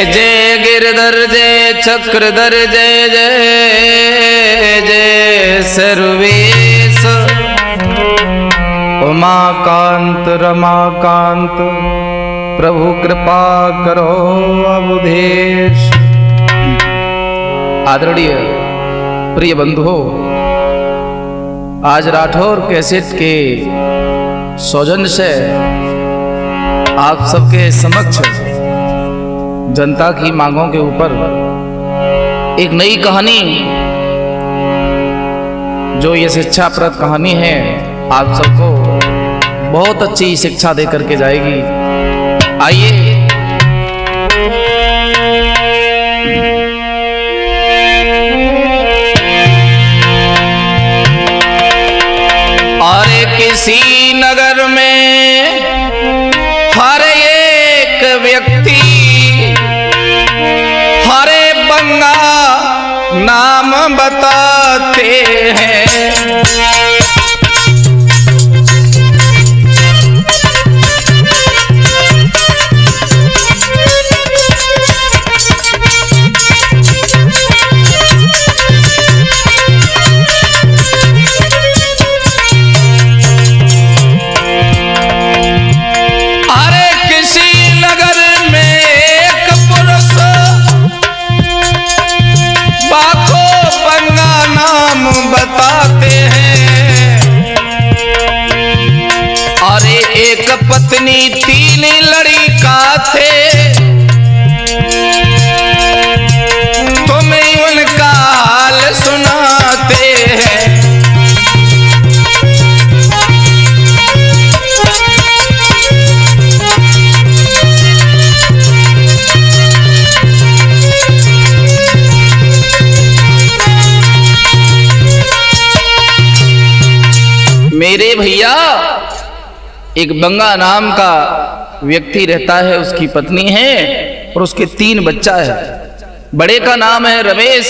जय गिरधर जय चक्रधर जय जय जय सर्वेश उमाकांत रमाकांत प्रभु कृपा करो अवधेश। आदरणीय प्रिय बंधुओं, आज राठौर कैसेट के सौजन्य से आप सबके समक्ष जनता की मांगों के ऊपर एक नई कहानी, जो ये शिक्षाप्रद कहानी है, आप सबको बहुत अच्छी शिक्षा दे करके जाएगी। आइए और किसी नगर में हर एक व्यक्ति हरे बंगा नाम बताते हैं। पत्नी तीन लड़का थे, तुम्हें उनका हाल सुनाते हैं। मेरे भैया, एक बंगा नाम का व्यक्ति रहता है, उसकी पत्नी है और उसके 3 बच्चा है। बड़े का नाम है रमेश,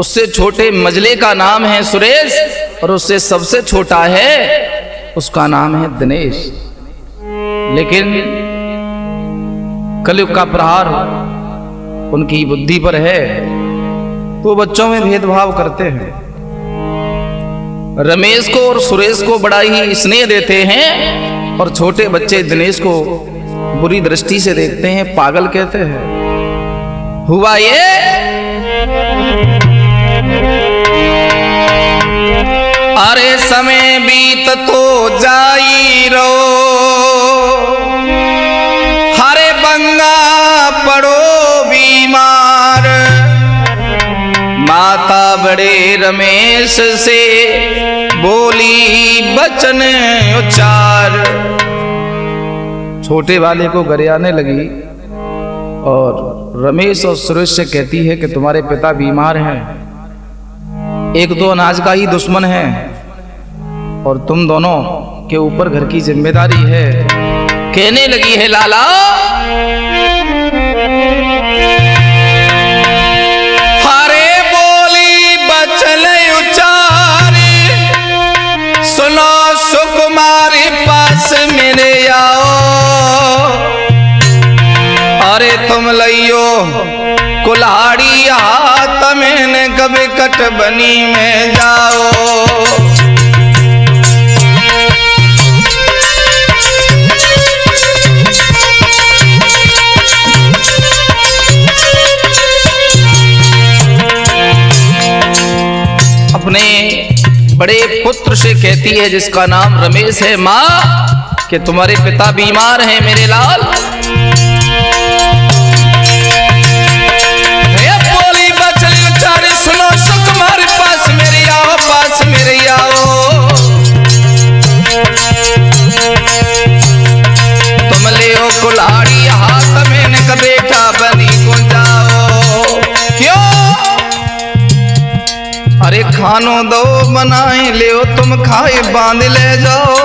उससे छोटे मजले का नाम है सुरेश और उससे सबसे छोटा है, उसका नाम है दिनेश। लेकिन कलयुग का प्रहार उनकी बुद्धि पर है, तो बच्चों में भेदभाव करते हैं। रमेश को और सुरेश को बड़ा ही स्नेह देते हैं और छोटे बच्चे दिनेश को बुरी दृष्टि से देखते हैं, पागल कहते हैं। हुआ ये अरे समय बीत तो जाई रो, हरे बंगा पड़ो बीमार। माता बड़े रमेश से बोली बचन उच्चार। छोटे वाले को गरियाने लगी और रमेश और सुरेश से कहती है कि तुम्हारे पिता बीमार हैं, एक तो अनाज का ही दुश्मन है और तुम दोनों के ऊपर घर की जिम्मेदारी है। कहने लगी है लाला, सुनो सुकुमारी पास मेरे आओ। अरे तुम लइयो कुल्हाड़ी हाथ में न कभी कट बनी में जाओ। अपने बड़े पुत्र से कहती है, जिसका नाम रमेश है, माँ कि तुम्हारे पिता बीमार हैं मेरे लाल। बोली बचली उच्चारी, सुनो सुकुमारी पास मेरे आओ, पास मेरे आओ। तुम ले ओ कुल्हाड़ी हाथ में न बेटा बनी को जाओ। क्यों? अरे खानो दो बनाए ले, तुम खाए बांध ले जाओ।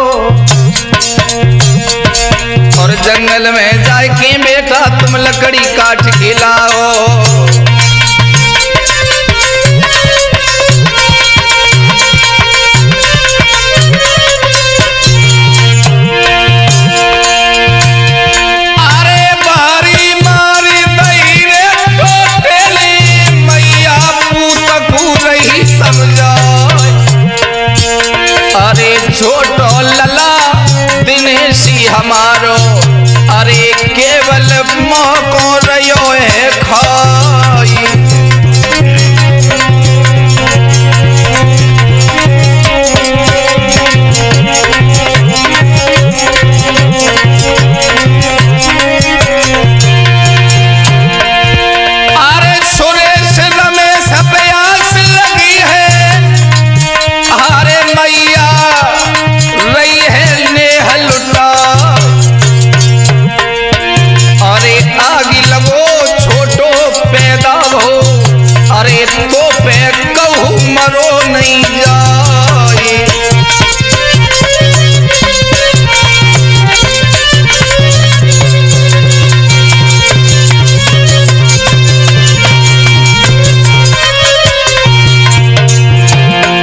और जंगल में जाके बेटा तुम लकड़ी काट के लाओ। अरे बारी मारी दई हमारो अरे केवल मौको रयो है खाई। नहीं जाए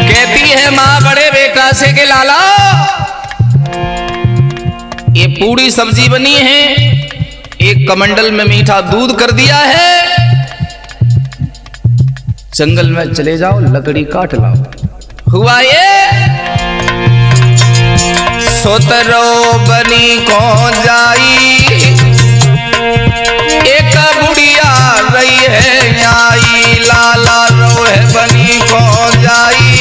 कहती है माँ बड़े बेटा से के लाला ये पूरी सब्जी बनी है, एक कमंडल में मीठा दूध कर दिया है, जंगल में चले जाओ लकड़ी काट लाओ। हुआ ये सोतरो बनी को जाई, एक बुढ़िया रही है आई, लाला रो है बनी को जाई।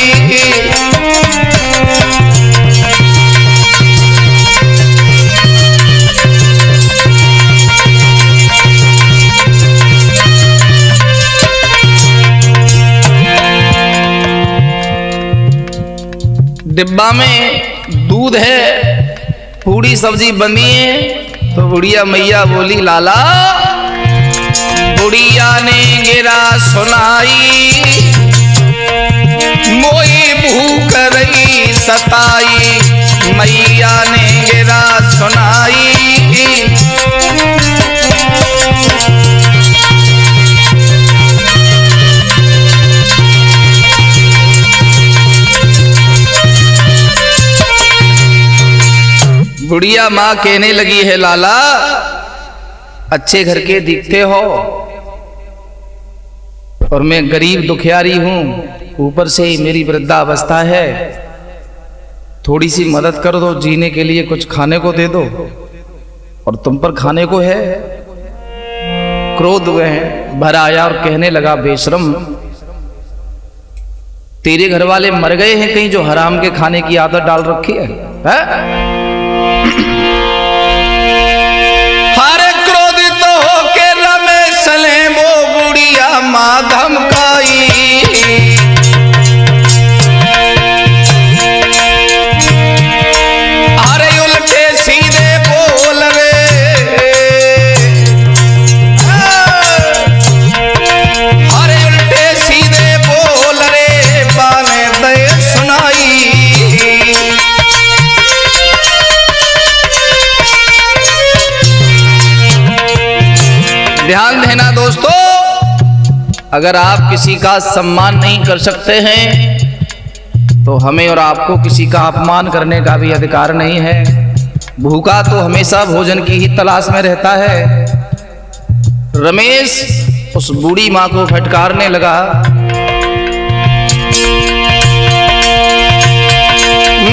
डिब्बा में दूध है, पूरी सब्जी बनी है, तो बुढ़िया मैया बोली लाला, बुढ़िया ने गिरा सुनाई, मोई भूख रही सताई, मैया ने गिरा सुनाई। बुढ़िया माँ कहने लगी है लाला अच्छे घर के दिखते हो और मैं गरीब दुखियारी हूं, ऊपर से ही मेरी वृद्धावस्था है, थोड़ी सी मदद कर दो, जीने के लिए कुछ खाने को दे दो। और तुम पर खाने को है। क्रोध में भर आया और कहने लगा बेशरम, तेरे घर वाले मर गए हैं कहीं जो हराम के खाने की आदत डाल रखी है? हरे क्रोधित होके रमेश ने वो बुढ़िया माँ धमकाई, अरे उल्टे सीधे बोल रे, अरे उल्टे सीधे बोल रे, बाने दे सुनाई। ध्यान देना दोस्तों, अगर आप किसी का सम्मान नहीं कर सकते हैं तो हमें और आपको किसी का अपमान करने का भी अधिकार नहीं है। भूखा तो हमेशा भोजन की ही तलाश में रहता है। रमेश उस बूढ़ी माँ को फटकारने लगा,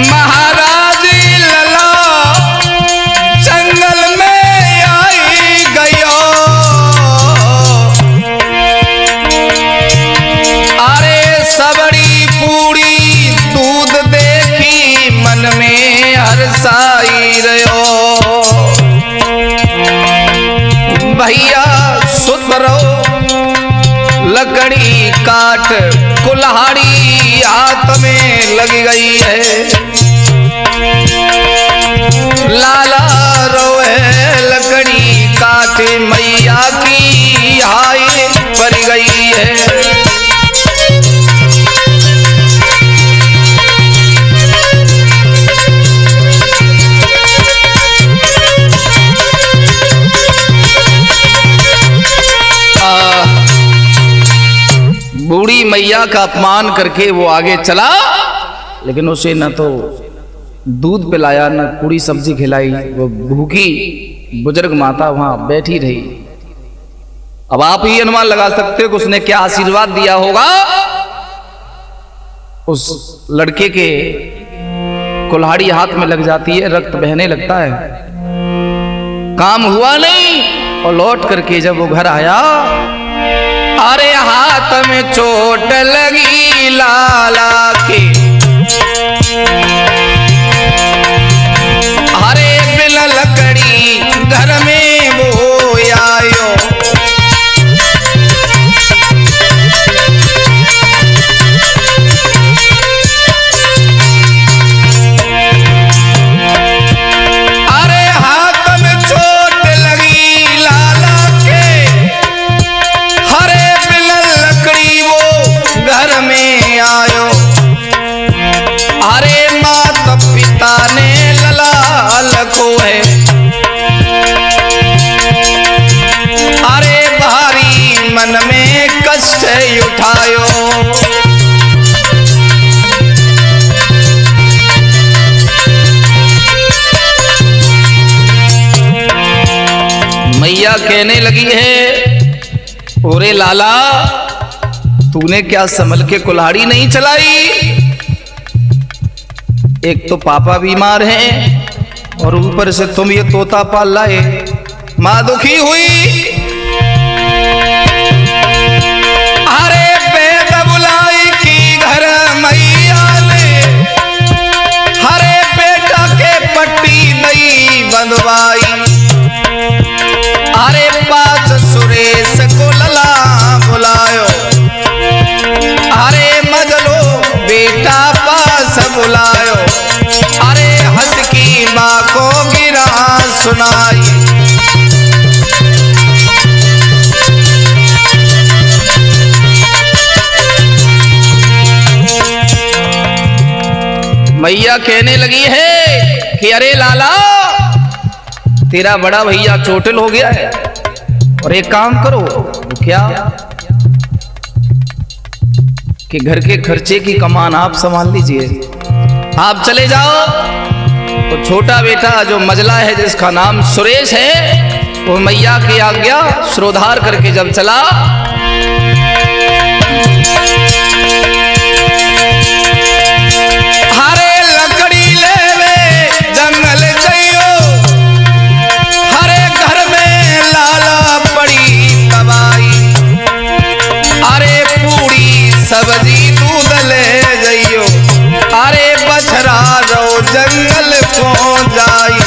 महाराज लला जंगल में आई गयो, अरे सबड़ी पूरी दूध देखी मन में हर्षाई रहो, भैया सुतरो लकड़ी काट, कुल्हाड़ी हाथ में लग गई है, लाला रोए लकड़ी काट, मैया की हाय पड़ गई है। बूढ़ी मैया का अपमान करके वो आगे चला, लेकिन उसे न तो दूध पिलाया न पूरी सब्जी खिलाई। वो भूखी बुजुर्ग माता वहां बैठी रही। अब आप ही अनुमान लगा सकते हो कि उसने क्या आशीर्वाद दिया होगा उस लड़के के कुल्हाड़ी हाथ में लग जाती है, रक्त बहने लगता है। काम हुआ नहीं और लौट करके जब वो घर आया, अरे हाथ में चोट लगी लाला के, अरे बिना लकड़ी घर में वो आयो। अरे हाथ में चोट लगी लाला के, अरे बिना लकड़ी वो घर में आयो। अरे माता पिता ने ललाल को है, अरे भारी मन में कष्ट उठायो। मैया कहने लगी है, ओरे लाला तूने क्या संभल के कुल्हाड़ी नहीं चलाई? एक तो पापा बीमार हैं और ऊपर से तुम ये तोता पाल लाए। मां दुखी हुई, अरे बेद बुलाई की घर मैया ने, अरे बेटा के पट्टी नहीं बंधवाई। अरे पास सुरेश को लला बुलायो, अरे मजलो बेटा पास बुलायो। अरे हंस की माँ को गिरा सुनाई, मैया कहने लगी है कि अरे लाला तेरा बड़ा भैया चोटिल हो गया है और एक काम करो। क्या? कि घर के खर्चे की कमान आप संभाल लीजिए, आप चले जाओ। तो छोटा बेटा जो मजला है जिसका नाम सुरेश है, वो मैया की आज्ञा श्रोधार करके जब चला, हरे लकड़ी लेवे जंगल जाइयो, हरे घर में लाला पड़ी तबाई। अरे पूरी सब्जी दूध ले जाइयो, अरे बछरा रो जंगल पहुंच जाई।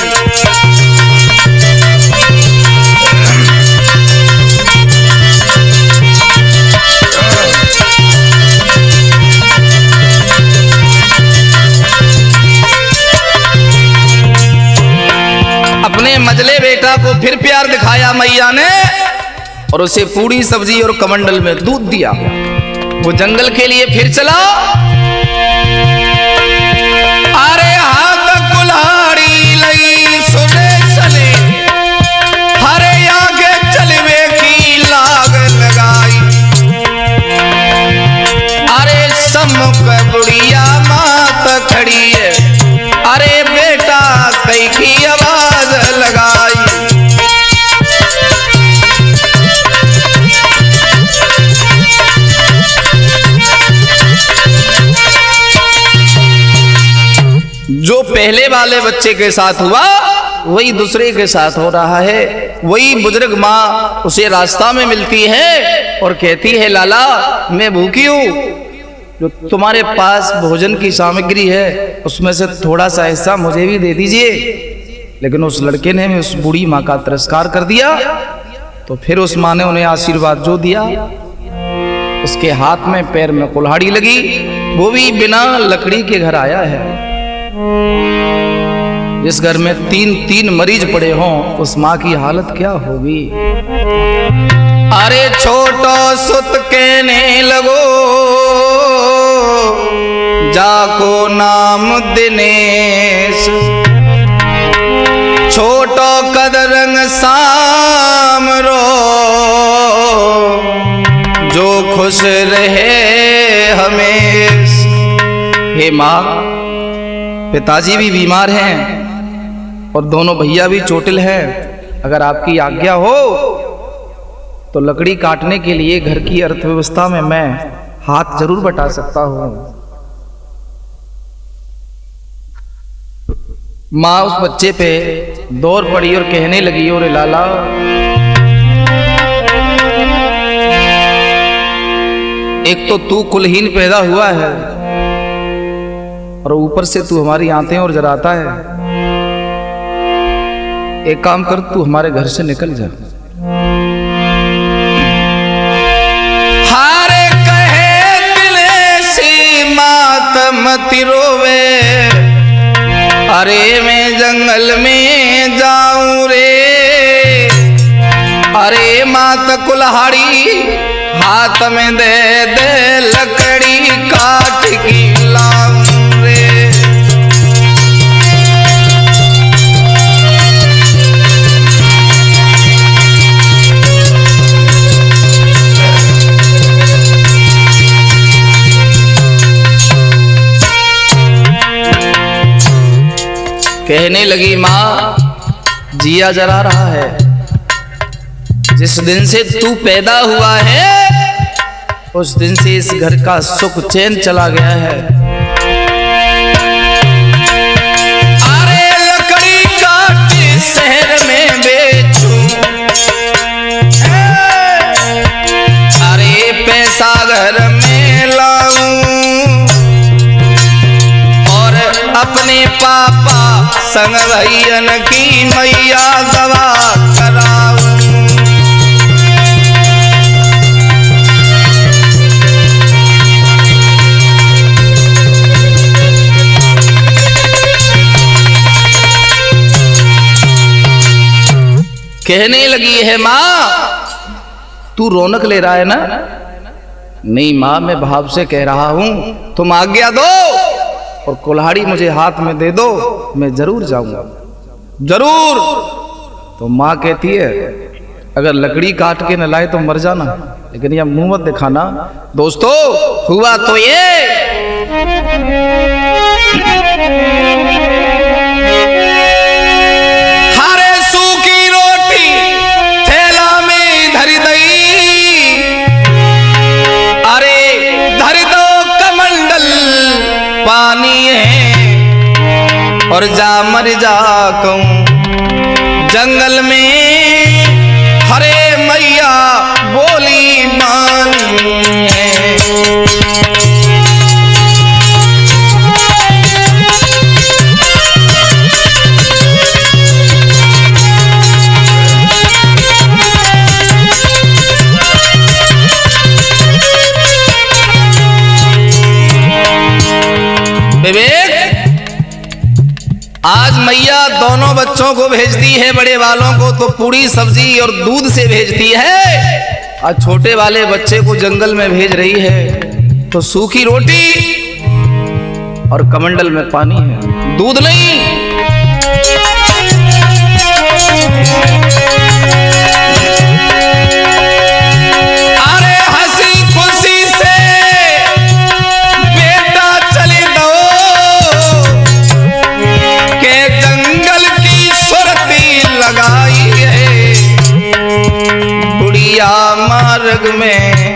अपने मजले बेटा को फिर प्यार दिखाया मैया ने और उसे पूरी सब्जी और कमंडल में दूध दिया। वो जंगल के लिए फिर चला। अरे हाथ कुल्हाड़ी लई सुने चले, हरे आगे चलवे की लाग लगाई। अरे सम्मुख बुढ़िया मात खड़ी है, अरे बेटा कई की आवाज लगाई। जो पहले वाले बच्चे के साथ हुआ वही दूसरे के साथ हो रहा है। वही बुजुर्ग माँ उसे रास्ता में मिलती है और कहती है, लाला मैं भूखी हूँ, जो तुम्हारे पास भोजन की सामग्री है उसमें से थोड़ा सा हिस्सा मुझे भी दे दीजिए। लेकिन उस लड़के ने उस बूढ़ी माँ का तिरस्कार कर दिया। तो फिर उस माँ ने उन्हें आशीर्वाद जो दिया, उसके हाथ में पैर में कुल्हाड़ी लगी, वो भी बिना लकड़ी के घर आया है। जिस घर में 3 मरीज पड़े हों उस माँ की हालत क्या होगी। अरे छोटो सुत कहने लगो, जाको नाम दिनेश, छोटो कद रंग सामरो, जो खुश रहे हमेश। हे माँ, पिताजी भी बीमार हैं और दोनों भैया भी चोटिल हैं। अगर आपकी आज्ञा हो तो लकड़ी काटने के लिए घर की अर्थव्यवस्था में मैं हाथ जरूर बटा सकता हूं। माँ उस बच्चे पे दौड़ पड़ी और कहने लगी, ओरे लाला, एक तो तू कुलहीन पैदा हुआ है और ऊपर से तू हमारी आंतें और जराता है। एक काम कर, तू हमारे घर से निकल जा। हारे कहे दिले सी मात मत रोवे, अरे मैं जंगल में जाऊं रे, अरे मात कुल्हाड़ी हाथ में दे दे, लकड़ी काट की लाऊं रे। कहने लगी, माँ जिया जला रहा है, जिस दिन से तू पैदा हुआ है उस दिन से इस घर का सुख चैन चला गया है। अरे लकड़ी काट शहर में बेचूं, अरे पैसा घर में लाऊं और अपने पापा संग भैयन की मैया दवा कराऊं। कहने लगी है, माँ तू रौनक ले रहा है ना? नहीं माँ, मैं भाव से कह रहा हूं, तुम आज्ञा दो और कुल्हाड़ी मुझे हाथ में दे दो, मैं जरूर जाऊंगा, जरूर। तो माँ कहती है, अगर लकड़ी काट के न लाए तो मर जाना, लेकिन यह मुंह मत दिखाना। दोस्तों, हुआ तो ये पानी है और जा मर जा कहूं जंगल में, हरे मैया बोली मानी है। विवेक, आज मैया दोनों बच्चों को भेजती है, बड़े वालों को तो पूरी सब्जी और दूध से भेजती है, आज छोटे वाले बच्चे को जंगल में भेज रही है तो सूखी रोटी और कमंडल में पानी है, दूध नहीं। अरे हंसी खुशी से मार्ग में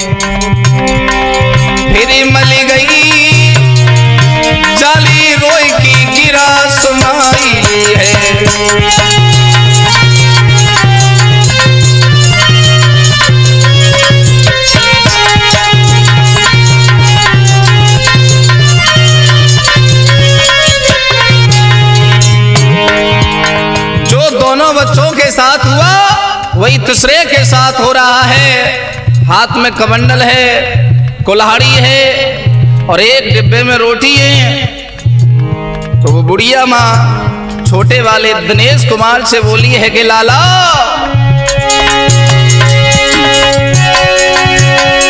फिर मल गई, जाली रोई की गिरा सुनाई है। जो दोनों बच्चों के साथ हुआ वही तीसरे के साथ हो रहा है। हाथ में कमंडल है, कुल्हाड़ी है और एक डिब्बे में रोटी है। तो वो बुढ़िया माँ छोटे वाले दिनेश कुमार से बोली है कि लाला,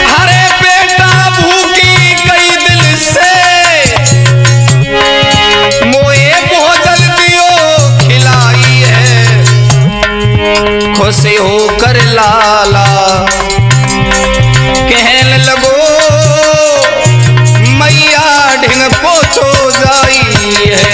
अरे बेटा भूखी कई दिल से, मोए भोजन दियो खिलाई है, खुशी होकर लाला कहने लगो, मैया ढिंग पोछो जाई है।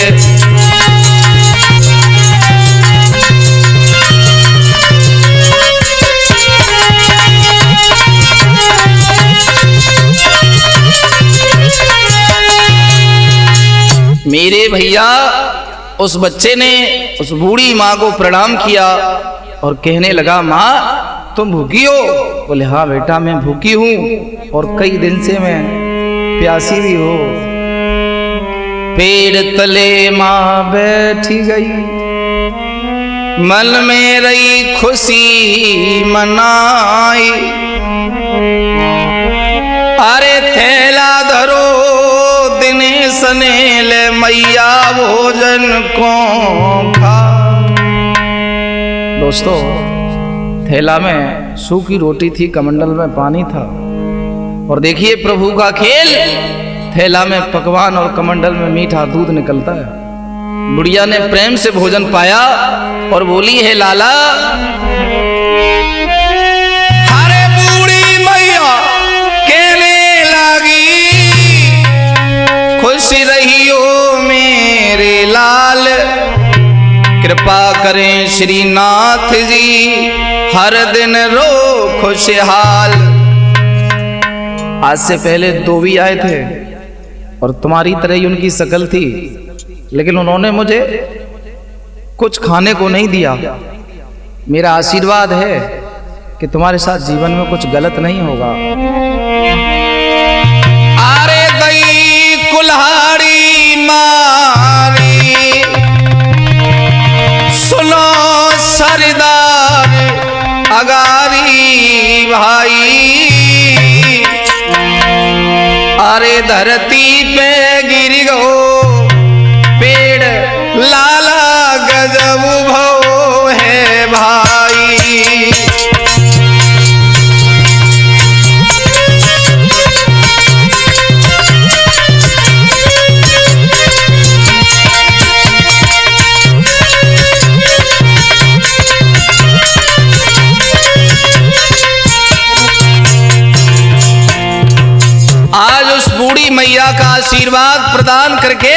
मेरे भैया उस बच्चे ने उस बूढ़ी माँ को प्रणाम किया और कहने लगा, माँ तुम भूखी हो? बोले, हाँ बेटा मैं भूखी हूँ और कई दिन से मैं प्यासी भी हो। पेड़ तले माँ बैठी गई, मन में रही खुशी मनाई। अरे थैला धरो दिनेश ने ले मैया भोजन को खा। दोस्तों, थैला में सूखी रोटी थी, कमंडल में पानी था। और देखिए प्रभु का खेल, थैला में पकवान और कमंडल में मीठा दूध निकलता है। बुढ़िया ने प्रेम से भोजन पाया और बोली, है लाला। अरे बूढ़ी मैया कहने लगी, खुश रहियो मेरे लाल, कृपा करें श्रीनाथ जी, हर दिन रो खुशहाल। आज से पहले दो भी आए थे और तुम्हारी तरह ही उनकी शकल थी, लेकिन उन्होंने मुझे कुछ खाने को नहीं दिया। मेरा आशीर्वाद है कि तुम्हारे साथ जीवन में कुछ गलत नहीं होगा। अरे दई कुल्हाड़ी मारी, सुनो सरदार अगारी भाई। अरे धरती पे गिर गो पेड़ लाला, गजब भो है भाई। आज उस बूढ़ी मैया का आशीर्वाद प्रदान करके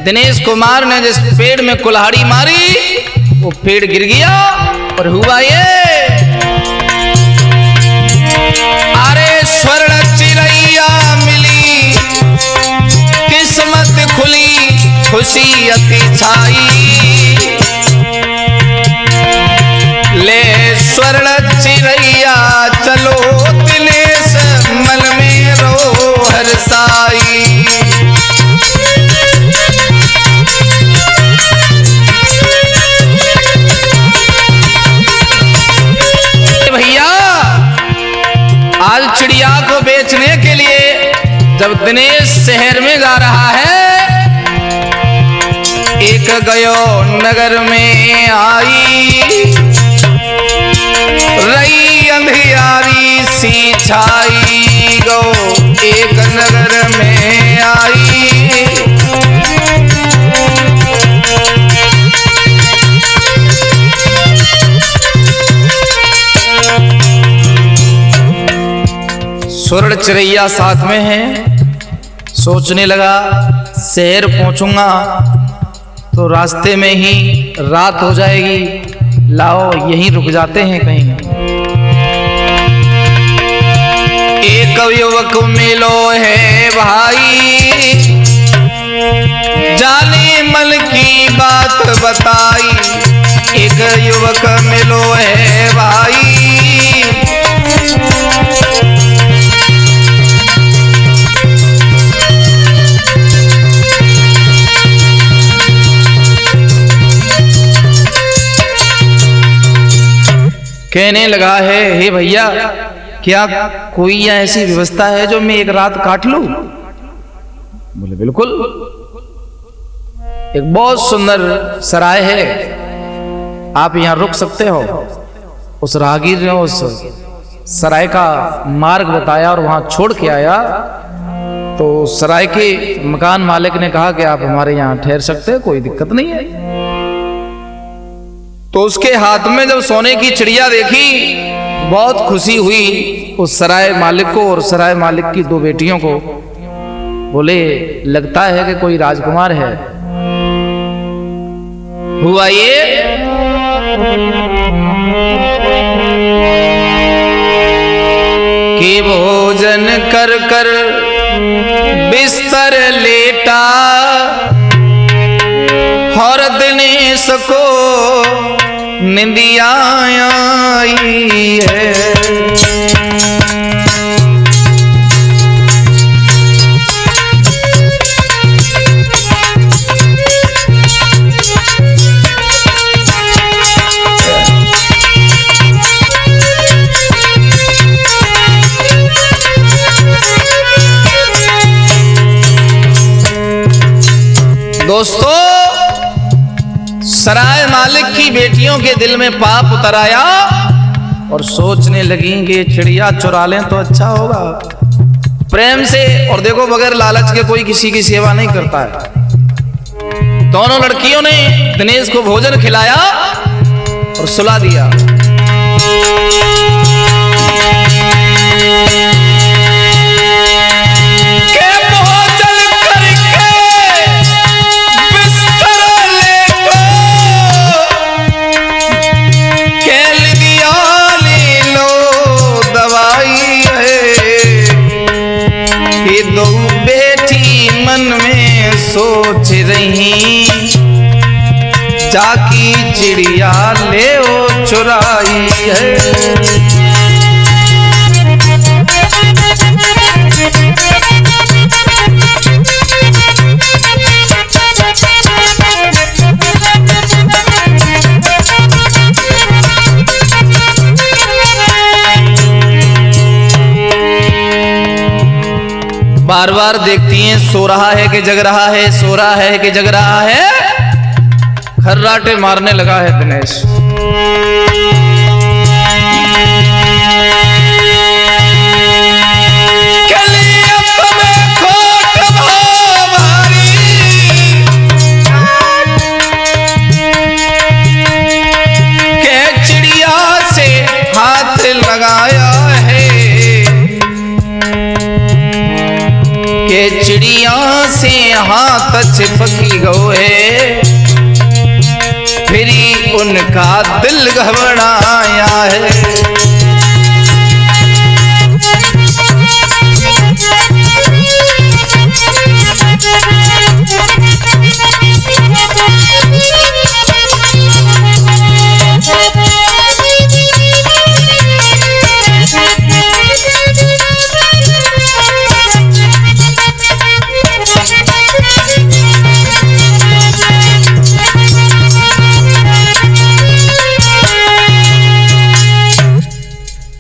दिनेश कुमार ने जिस पेड़ में कुल्हाड़ी मारी, वो पेड़ गिर गया और हुआ ये। अरे स्वर्ण चिरैया मिली, किस्मत खुली, खुशी अति छाई। ले स्वर्ण चिरैया चलो दिनेश, मन में रो हरसाई। आज चिड़िया को बेचने के लिए जब दिनेश शहर में जा रहा है, एक गयो नगर में आई, रही अंधियारी सी छाई गो, एक नगर में आई। स्वर्ण चिरैया साथ में है, सोचने लगा शहर पहुंचूंगा तो रास्ते में ही रात हो जाएगी, लाओ यहीं रुक जाते हैं कहीं। एक युवक मिलो है भाई, जाने मन की बात बताई। एक युवक मिलो है भाई, कहने लगा है, हे भैया क्या कोई यहाँ ऐसी व्यवस्था है जो मैं एक रात काट लूं? बोले बिल्कुल, एक बहुत सुंदर सराय है, आप यहाँ रुक सकते हो। उस राहगीर ने उस सराय का मार्ग बताया और वहां छोड़ के आया। तो सराय के मकान मालिक ने कहा कि आप हमारे यहाँ ठहर सकते हैं, कोई दिक्कत नहीं है। तो उसके हाथ में जब सोने की चिड़िया देखी, बहुत खुशी हुई उस सराय मालिक को और सराय मालिक की दो बेटियों को। बोले लगता है कि कोई राजकुमार है। हुआ ये कि भोजन कर कर बिस्तर लेटा, निंदिया आई है। दोस्तों, सराय मालिक की बेटियों के दिल में पाप उतर आया और सोचने लगी कि चिड़िया चुरा लें तो अच्छा होगा। प्रेम से, और देखो बगैर लालच के कोई किसी की सेवा नहीं करता है। दोनों लड़कियों ने दिनेश को भोजन खिलाया और सुला दिया। दो बेटी मन में सोच रही, जाकी चिड़िया ले ओ चुराई है। बार बार देखती हैं सो रहा है कि जग रहा है, सो रहा है कि जग रहा है। खर्राटे मारने लगा है दिनेश। के चिड़िया से हाथ लगाया है, के चिड़िया से हाथ चिपकी गए, फिर उनका दिल घबराया है।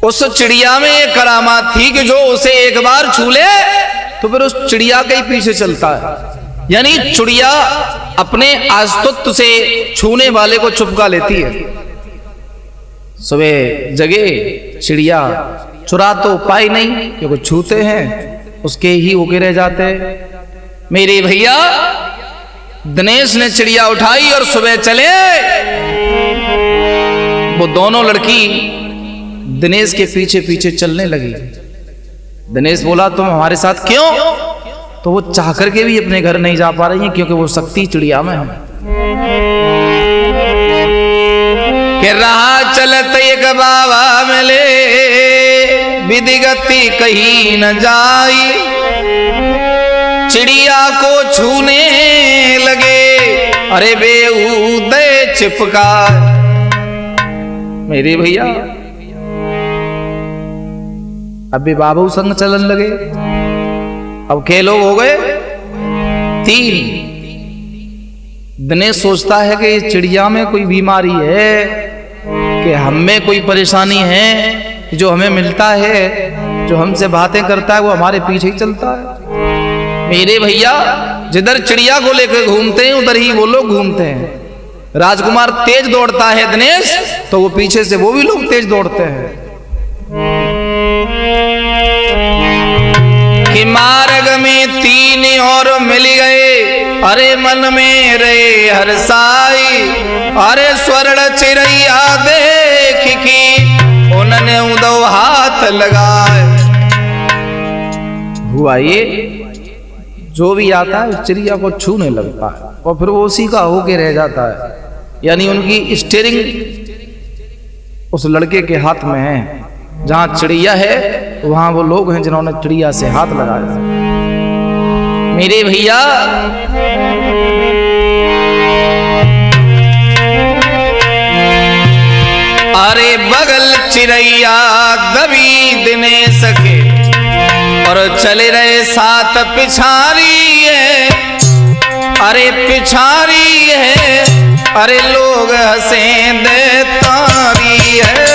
उस चिड़िया में एक करामात थी कि जो उसे एक बार छू ले तो फिर उस चिड़िया के ही पीछे चलता है। यानी चिड़िया अपने अस्तित्व से छूने वाले को चुपका लेती है। सुबह जगे चिड़िया, चुरा तो पाई नहीं क्योंकि छूते हैं उसके ही होके रह जाते। मेरे भैया दिनेश ने चिड़िया उठाई और सुबह चले। वो दोनों लड़की दिनेश के पीछे पीछे चलने लगी। दिनेश बोला तुम हमारे साथ क्यों? तो वो चाह करके भी अपने घर नहीं जा पा रही हैं क्योंकि वो शक्ति चिड़िया में है। कि रहा चलत एक बाबा मिले, विधि गति कहीं न जाई, चिड़िया को छूने लगे, अरे बेउदय चिपका। मेरे भैया अभी बाबू संग चलन लगे। अब के लोग हो गए? 3। दिनेश सोचता है कि इस चिड़िया में कोई बीमारी है, कि हम में कोई परेशानी है, कि जो हमें मिलता है, जो हमसे बातें करता है, वो हमारे पीछे ही चलता है। मेरे भैया जिधर चिड़िया को लेकर घूमते हैं उधर ही वो लोग घूमते हैं। राजकुमार तेज दौड़ता है दिनेश, तो वो पीछे से वो भी लोग तेज दौड़ते हैं। कि मार्ग में 3 और मिल गए, अरे मन में रे हरसाई, अरे स्वर्ण चिड़ैया देख की उन्होंने उदो हाथ लगाए। हुआ ये, जो भी आता है उस चिड़िया को छूने लगता है और फिर वो उसी का होके रह जाता है। यानी उनकी स्टीयरिंग उस लड़के के हाथ में है। जहां चिड़िया है वहां वो लोग हैं जिन्होंने चिड़िया से हाथ लगाया। मेरे भैया अरे बगल चिड़ैया दबी दिनेश के और चले रहे साथ पिछारी है, अरे पिछारी है, अरे लोग हंसे दे तारी है।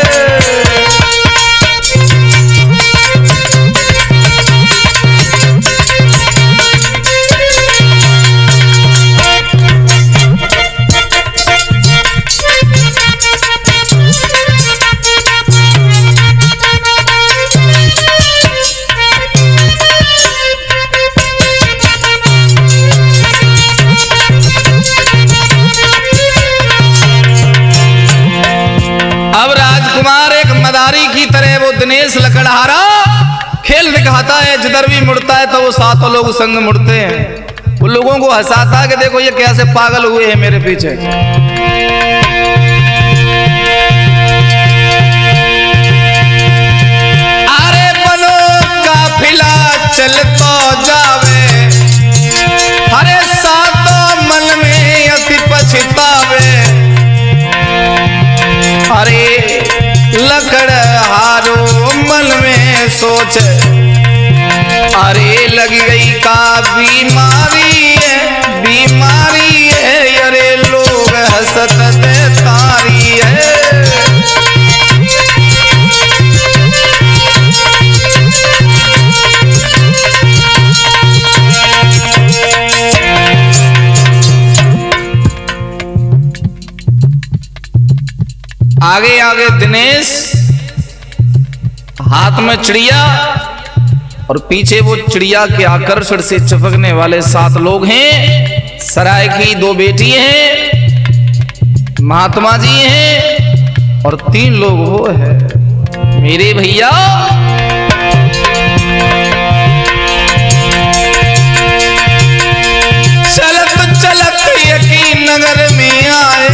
की तरह वो दिनेश लकड़हारा खेल दिखाता है, जिधर भी मुड़ता है तो वो सातों लोग संग मुड़ते हैं। वो लोगों को हंसाता है कि देखो ये कैसे पागल हुए हैं मेरे पीछे। अरे बनो काफिला चल तो जावे, अरे सातों मन में अति पछतावे, अरे लकड़हारो मन में सोच, अरे लग गई का बीमारी है, बीमारी है, अरे लोग हंसत दे तारी है। आगे आगे दिनेश, हाथ में चिड़िया और पीछे वो चिड़िया के आकर्षण से चिपकने वाले 7 लोग हैं। सराय की 2 बेटी हैं, महात्मा जी हैं और 3 लोग वो है मेरे भैया। चलत चलत यकीन नगर में आए,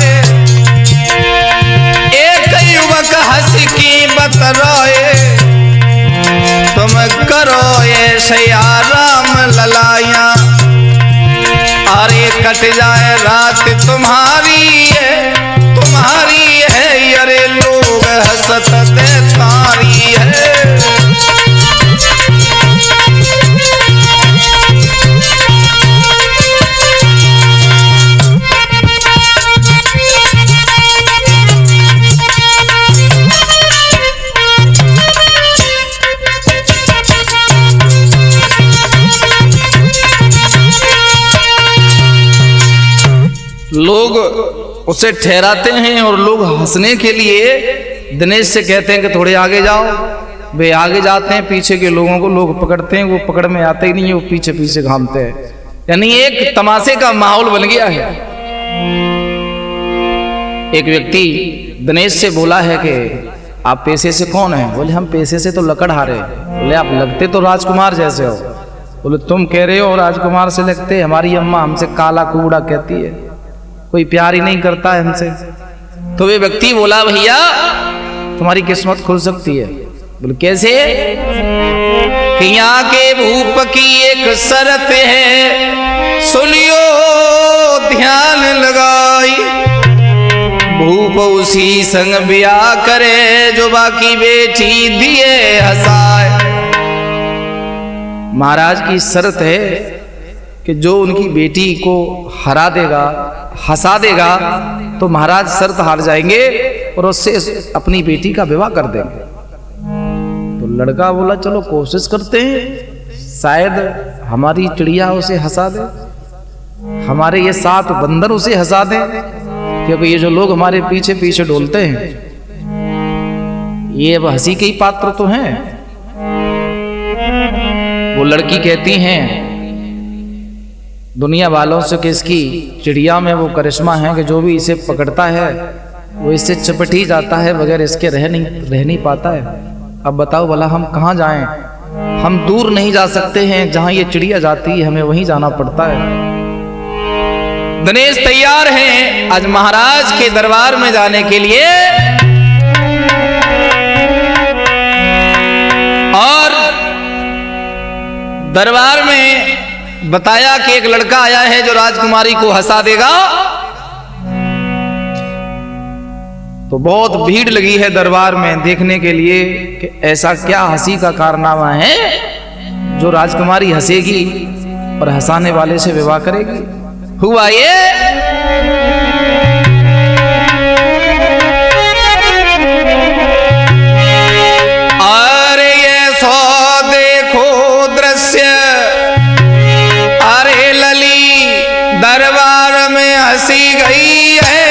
युवक हंस की बतराए, तुम करो ये सया राम ललाया, अरे कट जाए रात तुम्हारी है, तुम्हारी है, अरे लोग हंसत दे तारी है। लोग उसे ठहराते हैं और लोग हंसने के लिए दिनेश से कहते हैं कि थोड़े आगे जाओ। वे आगे जाते हैं, पीछे के लोगों को लोग पकड़ते हैं, वो पकड़ में आते ही नहीं है, वो पीछे पीछे घामते हैं। यानी एक तमाशे का माहौल बन गया है। एक व्यक्ति दिनेश से बोला है कि आप पेशे से कौन है? बोले हम पेशे से तो लकड़हारे। बोले आप लगते तो राजकुमार जैसे हो। बोले तुम कह रहे हो राजकुमार से लगते, हमारी अम्मा हमसे काला कूड़ा कहती है, कोई प्यार ही नहीं करता है हमसे। तो वे व्यक्ति बोला भैया तुम्हारी किस्मत खुल सकती है। बोले कैसे? कि यहाँ के भूप की एक शर्त है, सुनियो ध्यान लगाई, भूप उसी संग ब्याह करे जो बाकी बेटी दिए हंसाए। महाराज की शर्त है कि जो उनकी बेटी को हरा देगा, हंसा देगा, तो महाराज शर्त हार जाएंगे और उससे अपनी बेटी का विवाह कर देंगे। तो लड़का बोला चलो कोशिश करते हैं, शायद हमारी चिड़िया उसे हंसा दे, हमारे ये 7 बंदर उसे हंसा दें, क्योंकि ये जो लोग हमारे पीछे पीछे डोलते हैं ये अब हंसी के ही पात्र तो हैं। वो लड़की कहती हैं दुनिया वालों से कि इसकी चिड़िया में वो करिश्मा है कि जो भी इसे पकड़ता है वो इससे चिपट ही जाता है, बगैर इसके रह नहीं पाता है। अब बताओ भला हम कहाँ जाएं? हम दूर नहीं जा सकते हैं, जहां ये चिड़िया जाती है हमें वहीं जाना पड़ता है। दिनेश तैयार हैं आज महाराज के दरबार में जाने के लिए, और दरबार में बताया कि एक लड़का आया है जो राजकुमारी को हंसा देगा। तो बहुत भीड़ लगी है दरबार में देखने के लिए कि ऐसा क्या हंसी का कारनामा है जो राजकुमारी हंसेगी और हंसाने वाले से विवाह करेगी। हुआ ये दरबार में हंसी गई है।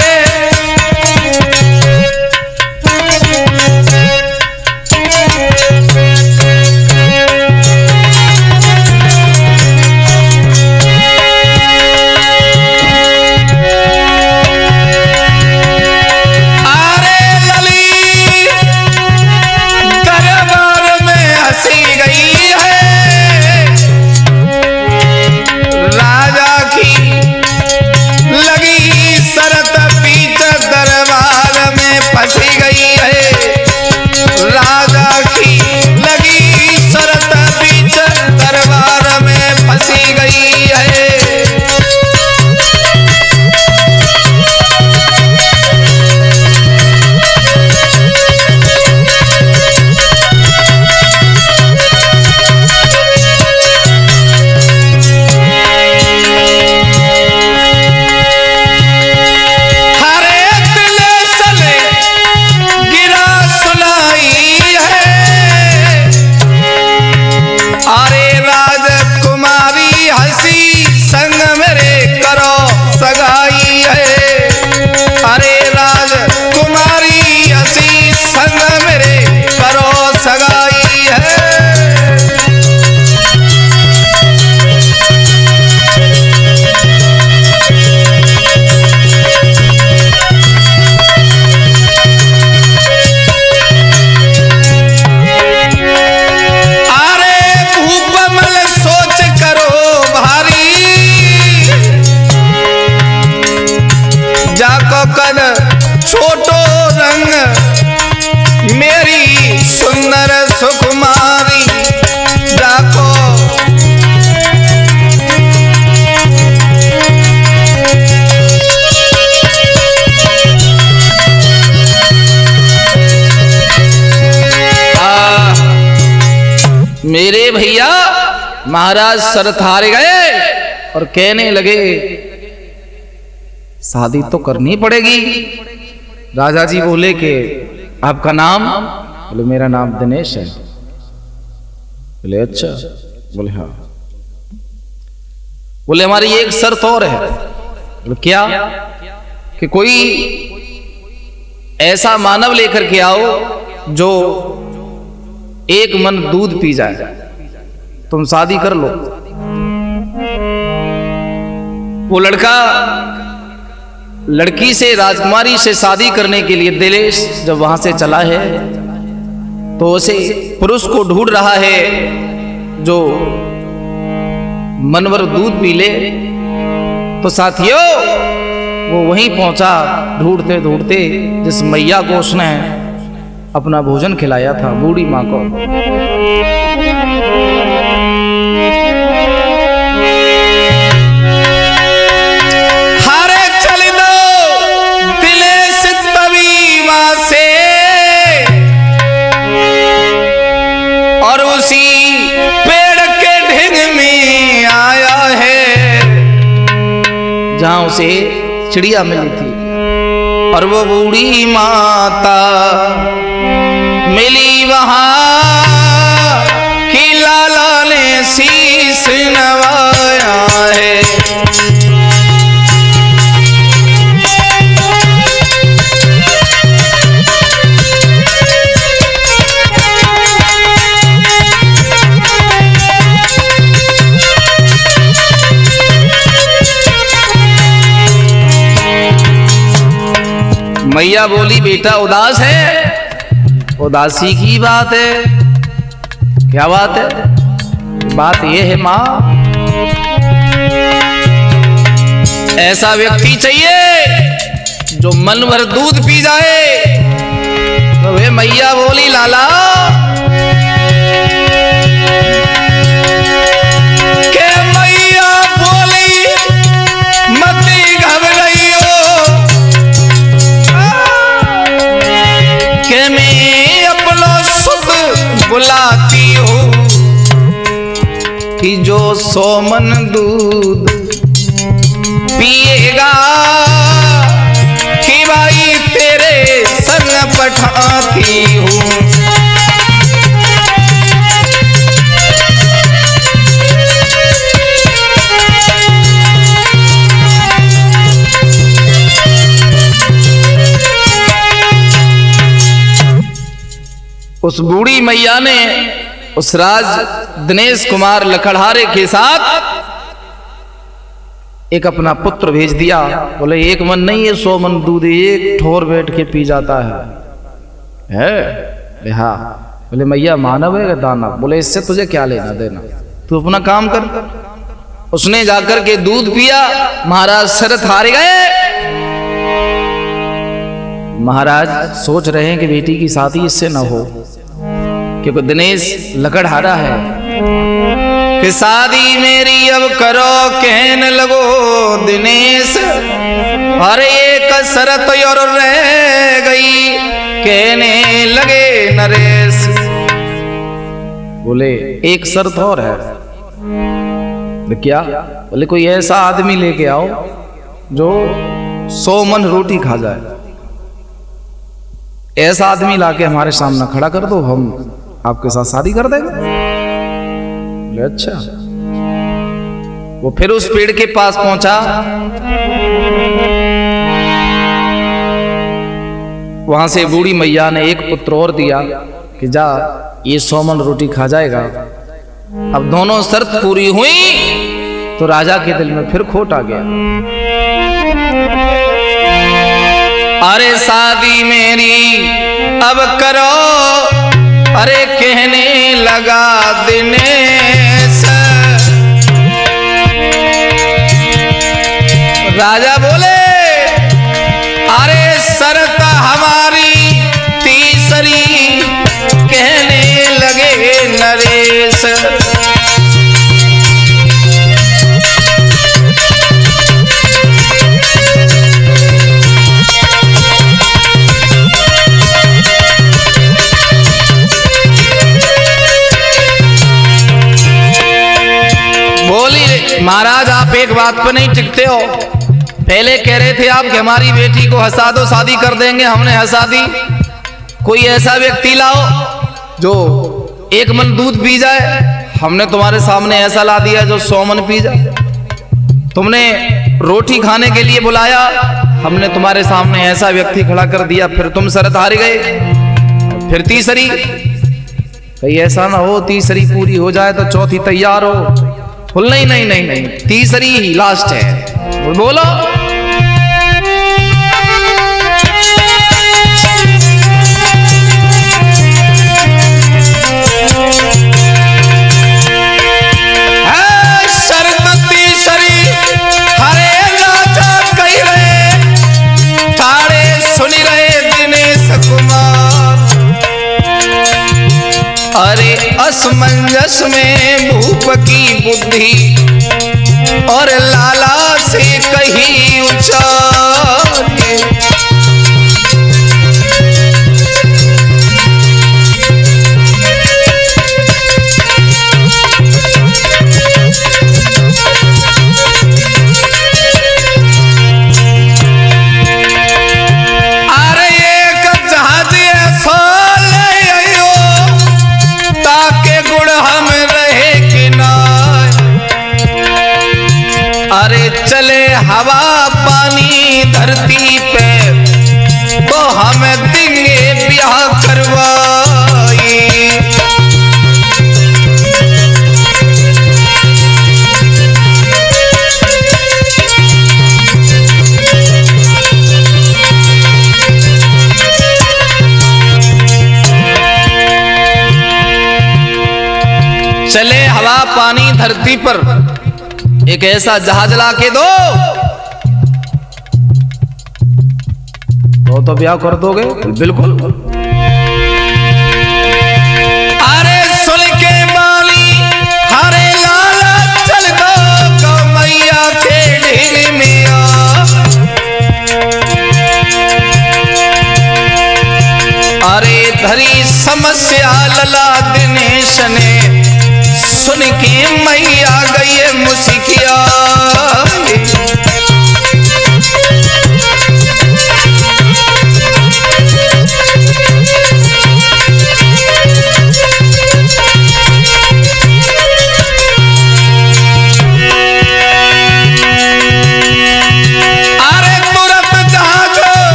अरे लली दरबार में हंसी गई है। राजा की लगी शरत बीच दरबार में फंसी गई है। राजा की लगी शरत बीच दरबार में फंसी गई है। कद छोटो रंग मेरी सुंदर सुकुमारी जाको मेरे भैया महाराज शरत हार गए और कहने लगे शादी तो करनी पड़ेगी। राजा जी बोले कि आपका नाम? बोले मेरा नाम दिनेश है। बोले अच्छा। बोले हाँ। बोले हमारी एक शर्त और है। बोले क्या? कि कोई ऐसा मानव लेकर के आओ जो एक मन दूध पी जाए, तुम शादी कर लो। वो लड़का लड़की से, राजकुमारी से शादी करने के लिए दिनेश जब वहां से चला है तो उसे पुरुष को ढूंढ रहा है जो मनवर दूध पी ले। तो साथियों वो वहीं पहुंचा ढूंढते ढूंढते जिस मैया को उसने अपना भोजन खिलाया था, बूढ़ी मां को। और उसी पेड़ के ढिंग में आया है जहां उसे चिड़िया मिली थी। और वो बूढ़ी माता मिली वहां कि लाला ने शीश नवाया है। मैया बोली बेटा उदास है? उदासी की बात है। क्या बात है? बात यह है मां, ऐसा व्यक्ति चाहिए जो मन भर दूध पी जाए। तो वे मैया बोली लाला के मैया बोली मत घबराइयो कि जो 100 मन दूध पिएगा कि भाई तेरे संग पठाती हूँ। उस बूढ़ी मैया ने उस राज दिनेश कुमार लखड़हारे के साथ एक अपना पुत्र भेज दिया। बोले 1 मन नहीं है 100 मन दूध एक ठोर बैठ के पी जाता है। हाँ। बोले मैया मानव है दानव? बोले इससे तुझे क्या लेना देना, तू अपना काम कर। उसने जाकर के दूध पिया। महाराज शरत हार गए। महाराज सोच रहे हैं कि बेटी की शादी इससे ना हो, क्योंकि दिनेश लकड़हारा है कि शादी मेरी अब करो कहने लगो दिनेश। और एक शरत और रह गई कहने लगे नरेश। बोले एक शर्त और है। क्या? बोले कोई ऐसा आदमी लेके आओ जो 100 मन रोटी खा जाए। ऐसा आदमी लाके हमारे सामने खड़ा कर दो, हम आपके साथ शादी कर देंगे। बोले अच्छा। वो फिर उस पेड़ के पास पहुंचा। वहां से बूढ़ी मैया ने एक पुत्र और दिया कि जा ये 100 मन रोटी खा जाएगा। अब दोनों शर्त पूरी हुई तो राजा के दिल में फिर खोट आ गया। अरे शादी मेरी अब करो अरे कहने लगा दिनेश। राजा बोले अरे शर्त हमारी तीसरी कहने लगे नरेश। महाराज आप एक बात पर नहीं टिकते हो। पहले कह रहे थे आप कि हमारी बेटी को हंसा दो शादी कर देंगे, हमने हंसा दी। कोई ऐसा व्यक्ति लाओ जो 1 मन दूध पी जाए, हमने तुम्हारे सामने ऐसा ला दिया जो 100 मन पी जाए। तुमने रोटी खाने के लिए बुलाया, हमने तुम्हारे सामने ऐसा व्यक्ति खड़ा कर दिया, फिर तुम शर्त हार गए। फिर तीसरी, कहीं ऐसा ना हो तीसरी पूरी हो जाए तो चौथी तैयार हो। बोल नहीं नहीं नहीं नहीं, तीसरी ही लास्ट है। बोलो शर्त तीसरी हरे राजा कही रहे थारे सुनी रहे दिनेश कुमार। अरे असमंजस में भूप की बुद्धि और लाला से कही उचारे। अरे एक जहाज ऐसा ले आयो ताके गुड़ हम रहे किनारे। अरे चले हवा पानी धरती पे तो हम देंगे ब्याह करवाई। चले हवा पानी धरती पर एक ऐसा जहाज ला के दो तो ब्याह कर दोगे? बिल्कुल। अरे सुन के माली हरे लाला चल गो मैया के ढेर में आ। अरे धरी समस्या लला दिनेश ने सुन के मैया गई मुस्किया।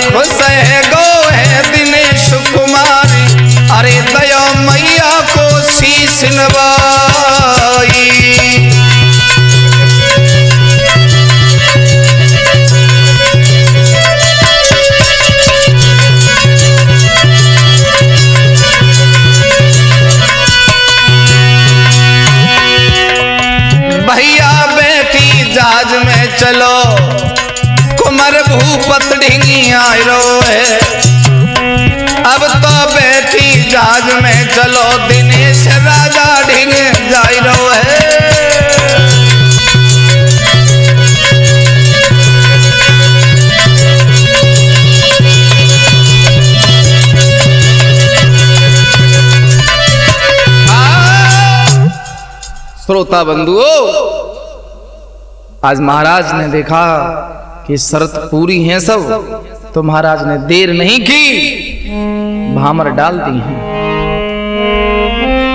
खुश है गो है दिनेश कुमारी, अरे दया मैया को शीश नवाई। भैया बेटी जहाज में चलो, कुमार भूपत ढींगी आयो है। अब तो बेटी जहाज में चलो, दिनेश राजा ढींग जाई रो है। श्रोता बंधुओं, आज महाराज ने देखा कि शर्त पूरी है सब, तो महाराज ने देर नहीं की, भामर डाल दी है।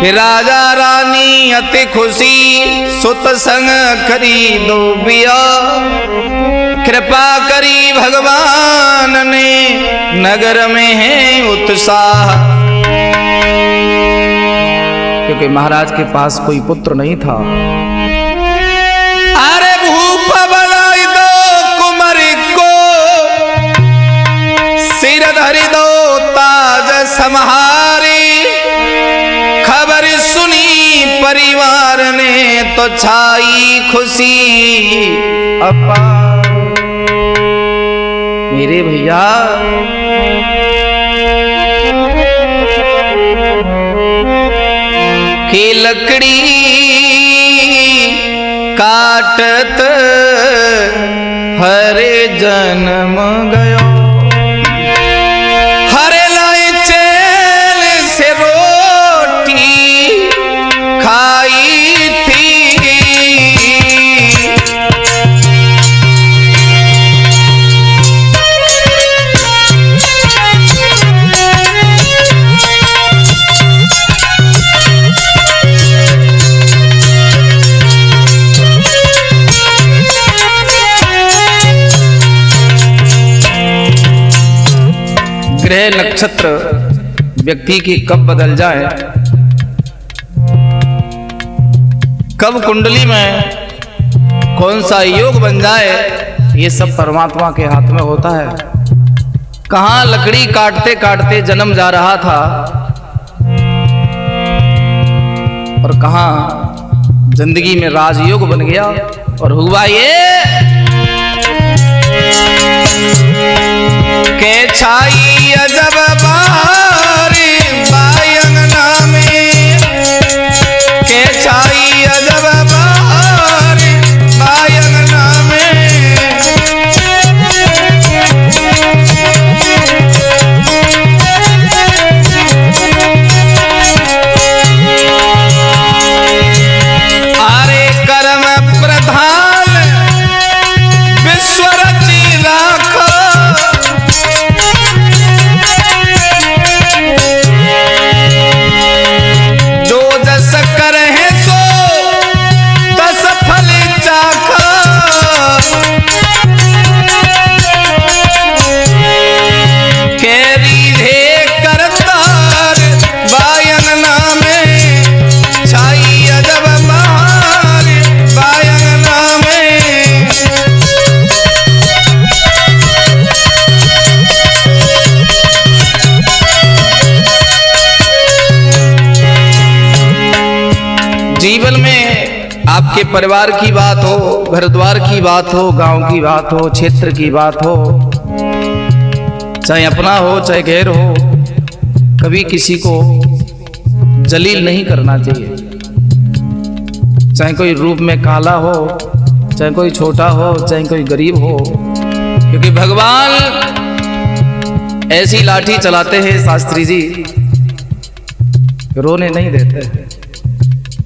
फिर राजा रानी अति खुशी सुत संग खरीदो बिया। कृपा करी भगवान ने नगर में है उत्साह। क्योंकि महाराज के पास कोई पुत्र नहीं था। अरे भूप बनाई दो कुमारी को, सिर धरी दो ताज समहारी। खबर सुनी परिवार ने तो छाई खुशी अपार। मेरे भैया की लकड़ी काटत हरे जन्म गयो। हरे लाई चैन से रोटी खाई थी। ग्रह नक्षत्र व्यक्ति की कब बदल जाए, कब कुंडली में कौन सा योग बन जाए, ये सब परमात्मा के हाथ में होता है। कहां लकड़ी काटते काटते जन्म जा रहा था और कहां जिंदगी में राजयोग बन गया और हुआ ये के छाई अजब बारी बायंगना में। के छाई अजब बारी बायंगना में। अरे कर्म प्रधान विश्व रची लाखो। जीवन में आपके परिवार की बात हो, घर द्वार की बात हो, गांव की बात हो, क्षेत्र की बात हो, चाहे अपना हो चाहे गैर हो, कभी किसी को जलील नहीं करना चाहिए। चाहे कोई रूप में काला हो, चाहे कोई छोटा हो, चाहे कोई गरीब हो, क्योंकि भगवान ऐसी लाठी चलाते हैं शास्त्री जी, रोने नहीं देते।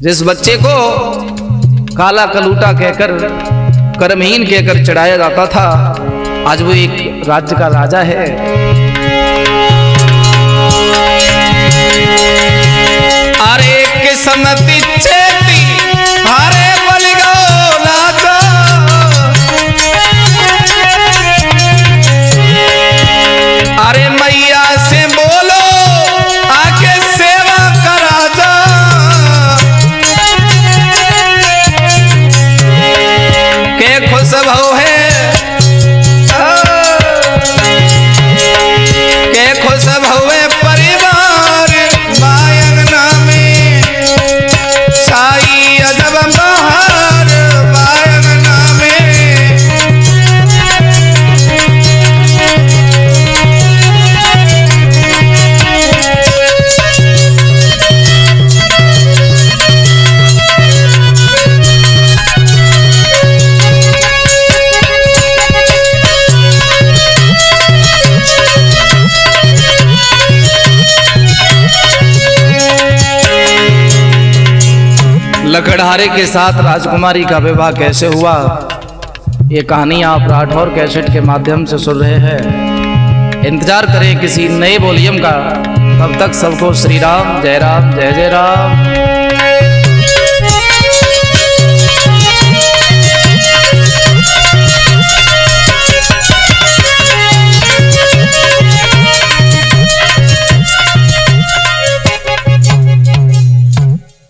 जिस बच्चे को काला कलूटा कहकर, कर्महीन कहकर चढ़ाया जाता था, आज वो एक राज्य का राजा है। अरे किस्मती चेती हरे बलिगो लाजा, अरे मैया से बोलो आके सेवा करा जा, के खुश भव है के खुश भवे परिवार बायंगना में, छाई अजब बहार बायंगना में। लकड़हारे के साथ राजकुमारी का विवाह कैसे हुआ, ये कहानी आप राठौर कैसेट के माध्यम से सुन रहे हैं। इंतजार करें किसी नए वॉल्यूम का। तब तक सबको श्री राम, जय जय राम।